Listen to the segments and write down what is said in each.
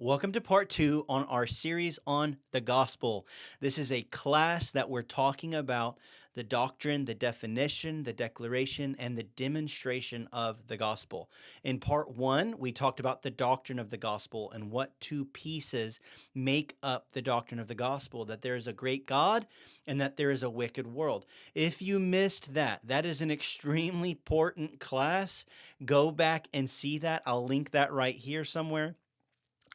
Welcome to part two on our series on the gospel. This is a class that we're talking about the doctrine, the definition, the declaration, and the demonstration of the gospel. In part one, we talked about the doctrine of the gospel and what two pieces make up the doctrine of the gospel, that there is a great God and that there is a wicked world. If you missed that, that is an extremely important class. Go back and see that. I'll link that right here somewhere.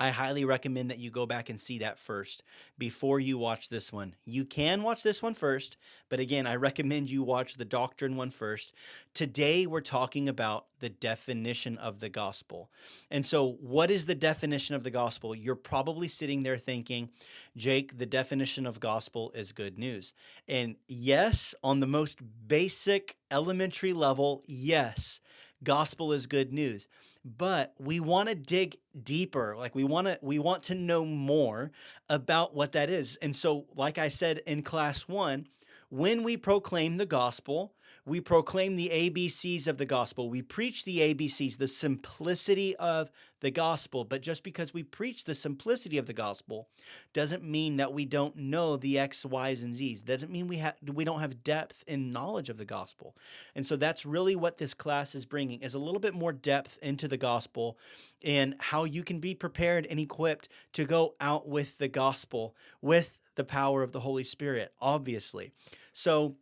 I highly recommend that you go back and see that first before you watch this one. You can watch this one first, but again, I recommend you watch the doctrine one first. Today, we're talking about the definition of the gospel. And so, what is the definition of the gospel? You're probably sitting there thinking, Jake, the definition of gospel is good news. And yes, on the most basic elementary level, yes, gospel is good news. But we want to dig deeper. Like we want to know more about what that is. And so, like I said in class one, when we proclaim the gospel, we proclaim the ABCs of the gospel. We preach the ABCs, the simplicity of the gospel. But just because we preach the simplicity of the gospel doesn't mean that we don't know the X, Y's, and Z's. Doesn't mean we don't have depth in knowledge of the gospel. And so that's really what this class is bringing, is a little bit more depth into the gospel and how you can be prepared and equipped to go out with the gospel with the power of the Holy Spirit, obviously. So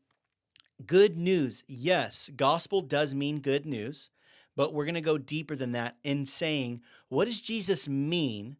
good news, yes, gospel does mean good news, but we're going to go deeper than that in saying, what does Jesus mean?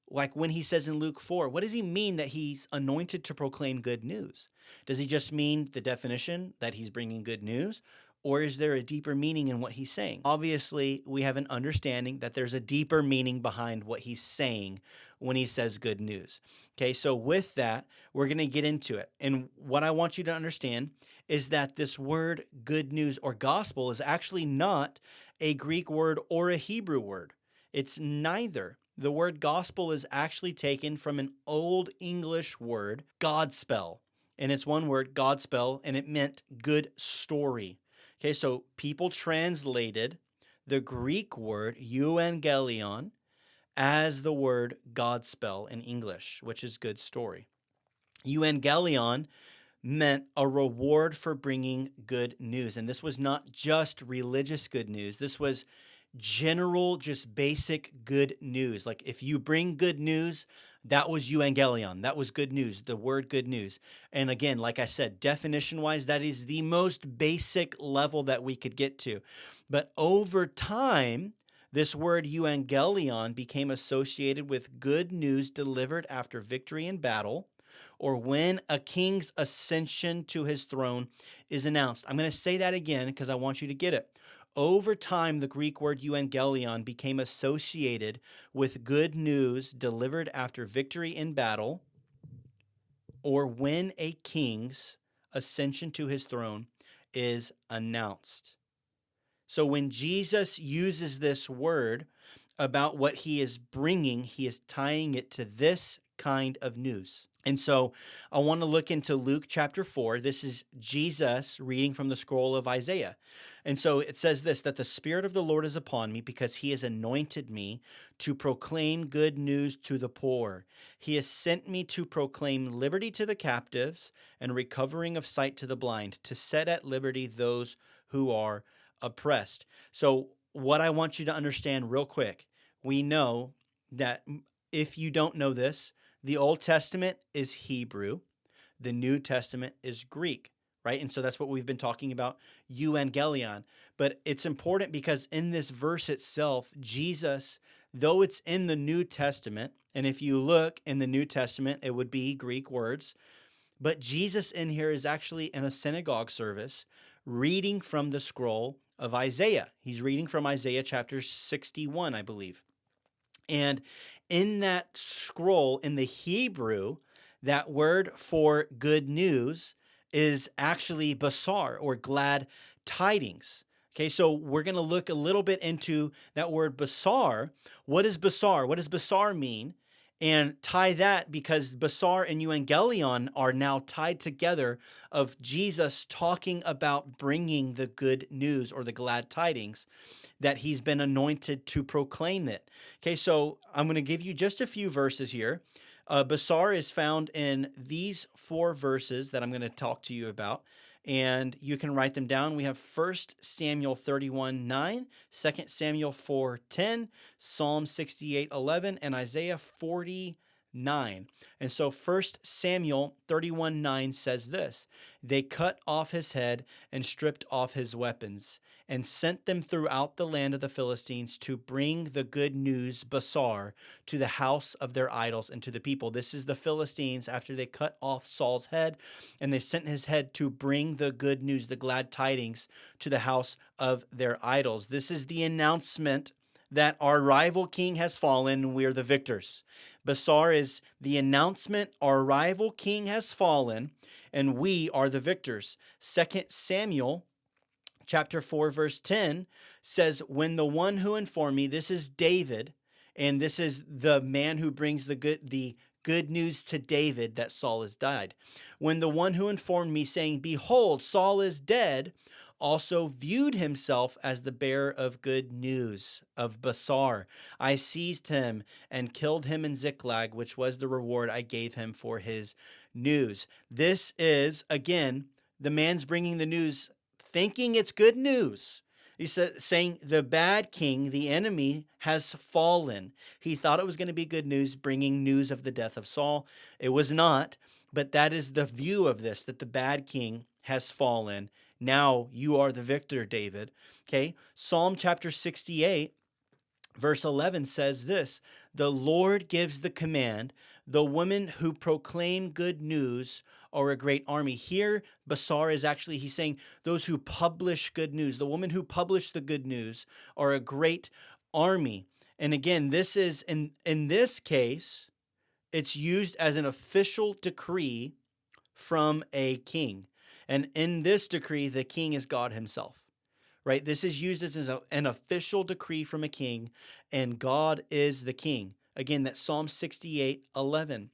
Like when he says in Luke 4, what does he mean that he's anointed to proclaim good news? Does he just mean the definition that he's bringing good news? Or is there a deeper meaning in what he's saying? Obviously, we have an understanding that there's a deeper meaning behind what he's saying when he says good news. Okay, so with that, we're going to get into it. And what I want you to understand is that this word good news or gospel is actually not a Greek word or a Hebrew word. It's neither. The word gospel is actually taken from an Old English word, Godspell. And it's one word, Godspell, and it meant good story. Okay, so people translated the Greek word euangelion as the word Godspell in English, which is good story. Euangelion meant a reward for bringing good news. And this was not just religious good news. This was general, just basic good news. Like if you bring good news, that was euangelion. That was good news, the word good news. And again, like I said, definition-wise, that is the most basic level that we could get to. But over time, this word euangelion became associated with good news delivered after victory in battle, or when a king's ascension to his throne is announced. I'm going to say that again because I want you to get it. Over time, the Greek word euangelion became associated with good news delivered after victory in battle, or when a king's ascension to his throne is announced. So when Jesus uses this word about what he is bringing, he is tying it to this kind of news. And so I want to look into Luke chapter 4. This is Jesus reading from the scroll of Isaiah. And so it says this, that the Spirit of the Lord is upon me because he has anointed me to proclaim good news to the poor. He has sent me to proclaim liberty to the captives and recovering of sight to the blind, to set at liberty those who are oppressed. So what I want you to understand real quick, we know that if you don't know this, the Old Testament is Hebrew, the New Testament is Greek, right? And so that's what we've been talking about, euangelion. But it's important because in this verse itself, Jesus, though it's in the New Testament, and if you look in the New Testament, it would be Greek words, but Jesus in here is actually in a synagogue service reading from the scroll of Isaiah. He's reading from Isaiah chapter 61, I believe. And in that scroll, in the Hebrew, that word for good news is actually basar, or glad tidings. Okay, so we're going to look a little bit into that word basar. What is basar? What does basar mean? and tie that, because Basar and Evangelion are now tied together, of Jesus talking about bringing the good news or the glad tidings, that he's been anointed to proclaim it. Okay, so I'm going to give you just a few verses here. Basar is found in these 4 verses that I'm going to talk to you about, and you can write them down. We have 1 Samuel 31:9, 2 Samuel 4:10, Psalm 68:11, and Isaiah 40:9. And so 1 Samuel 31:9 says this: "They cut off his head and stripped off his weapons, and sent them throughout the land of the Philistines to bring the good news, Basar, to the house of their idols and to the people." This is the Philistines after they cut off Saul's head, and they sent his head to bring the good news, the glad tidings, to the house of their idols. This is the announcement that our rival king has fallen, we're the victors. Basar is the announcement our rival king has fallen, and we are the victors. 2 Samuel chapter 4, verse 10 says, "When the one who informed me," this is David, and this is the man who brings the good news to David that Saul has died. "When the one who informed me, saying, 'Behold, Saul is dead,' also viewed himself as the bearer of good news of Basar, I seized him and killed him in Ziklag, which was the reward I gave him for his news." This is, again, the man's bringing the news, thinking it's good news. He's saying the bad king, the enemy, has fallen. He thought it was going to be good news, bringing news of the death of Saul. It was not, but that is the view of this, that the bad king has fallen. Now you are the victor, David. Okay, Psalm chapter 68, verse 11 says this: "The Lord gives the command, the women who proclaim good news are a great army." Here, Basar is actually, he's saying those who publish good news, the women who publish the good news are a great army. And again, this is, in this case, it's used as an official decree from a king. And in this decree, the king is God himself. Right? This is used as an official decree from a king, and God is the king. Again, that's Psalm 68:11.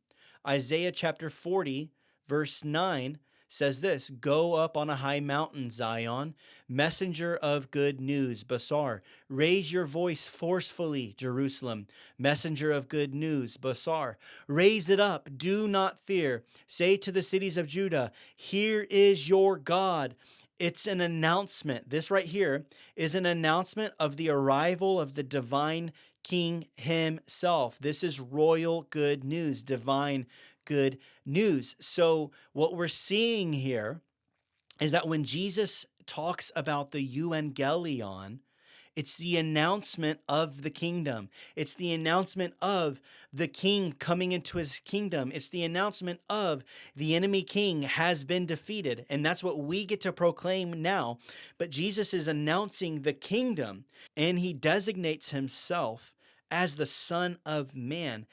Isaiah chapter 40, verse 9 says this: "Go up on a high mountain, Zion, messenger of good news, Basar. Raise your voice forcefully, Jerusalem, messenger of good news, Basar. Raise it up, do not fear. Say to the cities of Judah, here is your God." It's an announcement. This right here is an announcement of the arrival of the divine king himself. This is royal good news, divine good news. So what we're seeing here is that when Jesus talks about the euangelion, it's the announcement of the kingdom. It's the announcement of the king coming into his kingdom. It's the announcement of the enemy king has been defeated. And that's what we get to proclaim now. But Jesus is announcing the kingdom, and he designates himself as the Son of Man.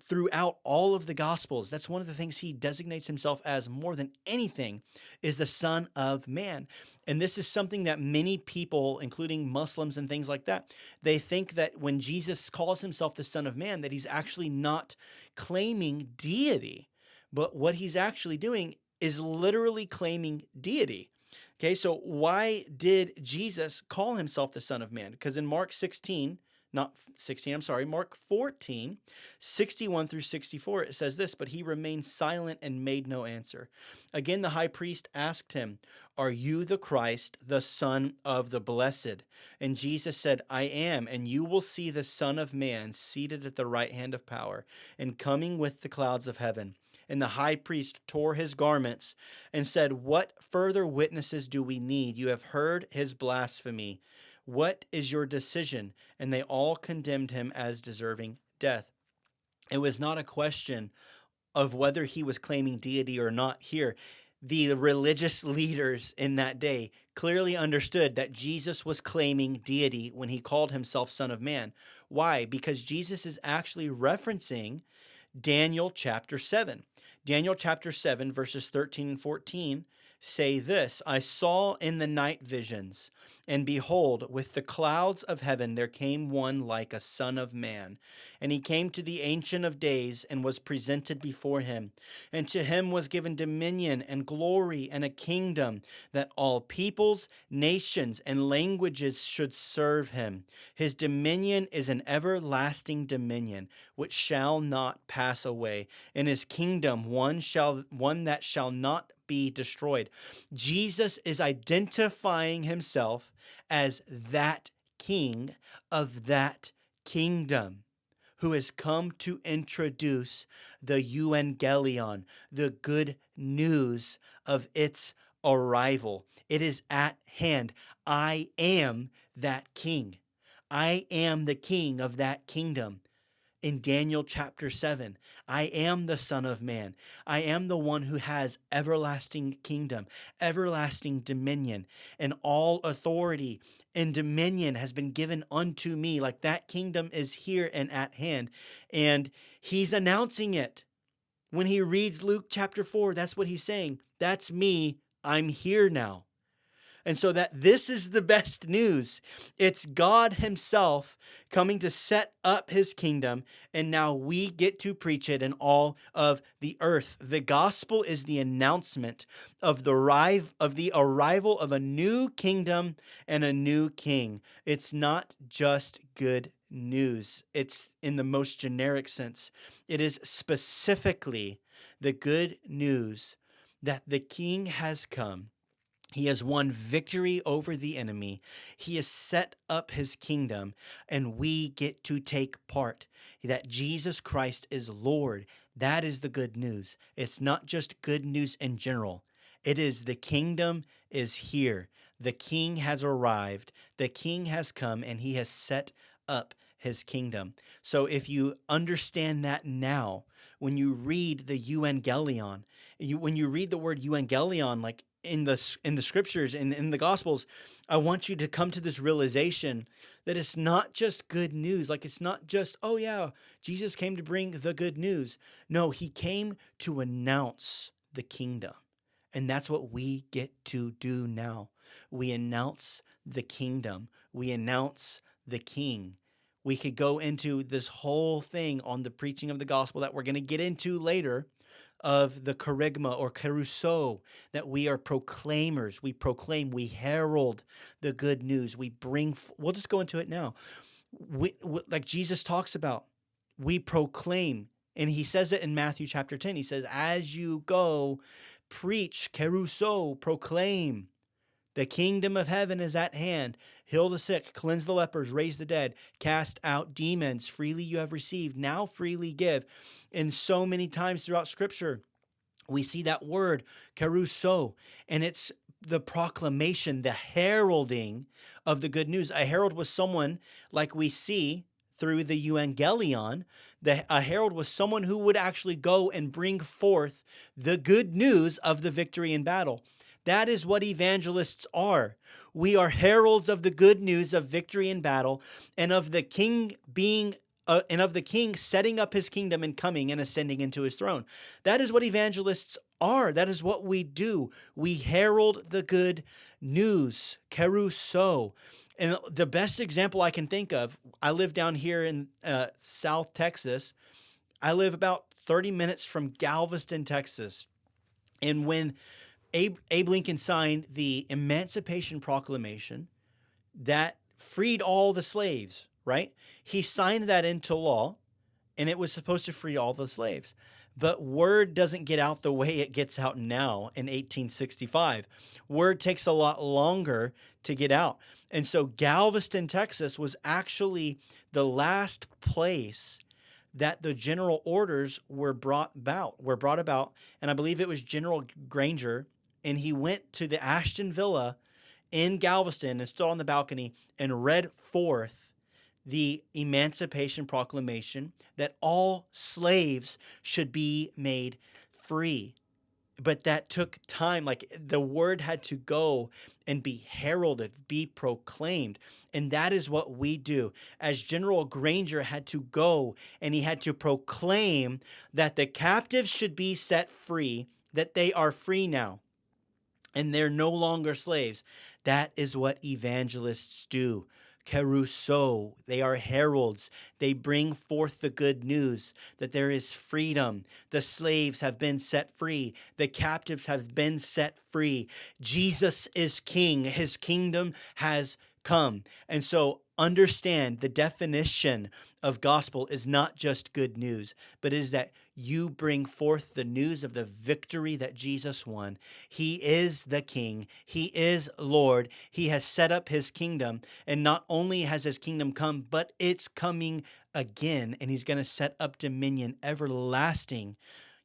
Throughout all of the Gospels, that's one of the things he designates himself as more than anything, is the Son of Man. And this is something that many people, including Muslims and things like that, they think that when Jesus calls himself the Son of Man, that he's actually not claiming deity. But what he's actually doing is literally claiming deity. Okay, so why did Jesus call himself the Son of Man? Because in Mark 16, not 16, I'm sorry, Mark 14, 61 through 64, it says this: "But he remained silent and made no answer. Again, the high priest asked him, 'Are you the Christ, the Son of the Blessed?' And Jesus said, 'I am, and you will see the Son of Man seated at the right hand of power and coming with the clouds of heaven.' And the high priest tore his garments and said, 'What further witnesses do we need? You have heard his blasphemy. What is your decision?' And they all condemned him as deserving death." It was not a question of whether he was claiming deity or not here. The religious leaders in that day clearly understood that Jesus was claiming deity when he called himself Son of Man. Why? Because Jesus is actually referencing Daniel chapter 7. Daniel chapter 7, verses 13 and 14 say this: "I saw in the night visions, And behold, with the clouds of heaven there came one like a son of man. And he came to the Ancient of Days and was presented before him. And to him was given dominion and glory and a kingdom, that all peoples, nations, and languages should serve him. His dominion is an everlasting dominion, which shall not pass away, and his kingdom one that shall not be destroyed. Jesus is identifying himself as that king of that kingdom, who has come to introduce the euangelion, the good news of its arrival. It is at hand. I am that king. I am the king of that kingdom. In Daniel chapter 7, I am the Son of Man. I am the one who has everlasting kingdom, everlasting dominion, and all authority and dominion has been given unto me. Like that kingdom is here and at hand. And he's announcing it. When he reads Luke chapter 4, that's what he's saying. That's me. I'm here now. And so that this is the best news. It's God himself coming to set up his kingdom, and now we get to preach it in all of the earth. The gospel is the announcement of the arrival of a new kingdom and a new king. It's not just good news. It's in the most generic sense. It is specifically the good news that the king has come. He has won victory over the enemy. He has set up his kingdom, and we get to take part. That Jesus Christ is Lord. That is the good news. It's not just good news in general. It is the kingdom is here. The king has arrived. The king has come, and he has set up his kingdom. So if you understand that now, when you read the euangelion, when you read the word euangelion, like in the scriptures and in the gospels, I want you to come to this realization that it's not just good news. Like it's not just, oh yeah, Jesus came to bring the good news. No, he came to announce the kingdom. And that's what we get to do now. We announce the kingdom. We announce the king. We could go into this whole thing on the preaching of the gospel that we're going to get into later, of the kerygma or carousel, that we are proclaimers. We proclaim, we herald the good news. We'll just go into it now. Like Jesus talks about, we proclaim, and he says it in Matthew chapter 10. He says, as you go, preach, carousel, proclaim. The kingdom of heaven is at hand. Heal the sick, cleanse the lepers, raise the dead, cast out demons. Freely you have received, now freely give. And so many times throughout Scripture, we see that word, carousel, and it's the proclamation, the heralding of the good news. A herald was someone, like we see through the euangelion, a herald was someone who would actually go and bring forth the good news of the victory in battle. That is what evangelists are. We are heralds of the good news of victory in battle, and of the king setting up his kingdom and coming and ascending into his throne. That is what evangelists are. That is what we do. We herald the good news, carousel. And the best example I can think of, I live down here in South Texas. I live about 30 minutes from Galveston, Texas. And when Abe Lincoln signed the Emancipation Proclamation that freed all the slaves, right? He signed that into law, and it was supposed to free all the slaves. But word doesn't get out the way it gets out now in 1865. Word takes a lot longer to get out. And so Galveston, Texas was actually the last place that the general orders were brought about. And I believe it was General Granger, and he went to the Ashton Villa in Galveston and stood on the balcony and read forth the Emancipation Proclamation that all slaves should be made free. But that took time. Like the word had to go and be heralded, be proclaimed. And that is what we do. As General Granger had to go and he had to proclaim that the captives should be set free, that they are free now. and they're no longer slaves. That is what evangelists do. Caruso, they are heralds. They bring forth the good news that there is freedom. The slaves have been set free. The captives have been set free. Jesus is king. His kingdom has come. And so understand the definition of gospel is not just good news, but it is that you bring forth the news of the victory that Jesus won. He is the king. He is Lord. He has set up his kingdom. And not only has his kingdom come, but it's coming again. And he's going to set up dominion everlasting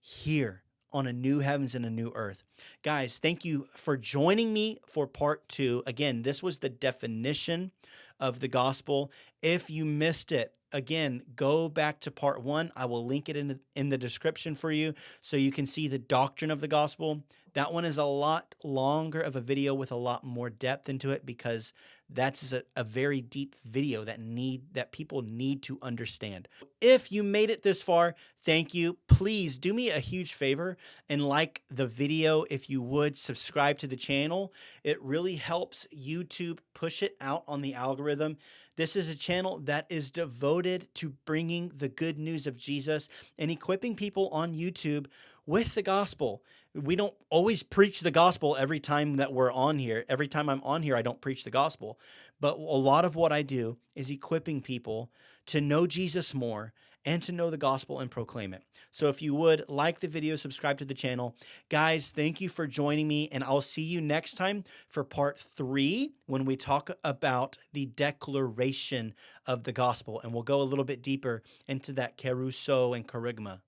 here on a new heavens and a new earth. Guys, thank you for joining me for part 2. Again, this was the definition of the gospel. If you missed it, again, go back to part 1. I will link it in the description for you so you can see the doctrine of the gospel. That one is a lot longer of a video with a lot more depth into it because that's a very deep video that people need to understand. If you made it this far, thank you. Please do me a huge favor and like the video. If you would subscribe to the channel, it really helps YouTube push it out on the algorithm. This is a channel that is devoted to bringing the good news of Jesus and equipping people on YouTube with the gospel. We don't always preach the gospel every time that we're on here. Every time I'm on here, I don't preach the gospel. But a lot of what I do is equipping people to know Jesus more and to know the gospel and proclaim it. So if you would like the video, subscribe to the channel. Guys, thank you for joining me, and I'll see you next time for part 3 when we talk about the declaration of the gospel, and we'll go a little bit deeper into that caruso and kerygma.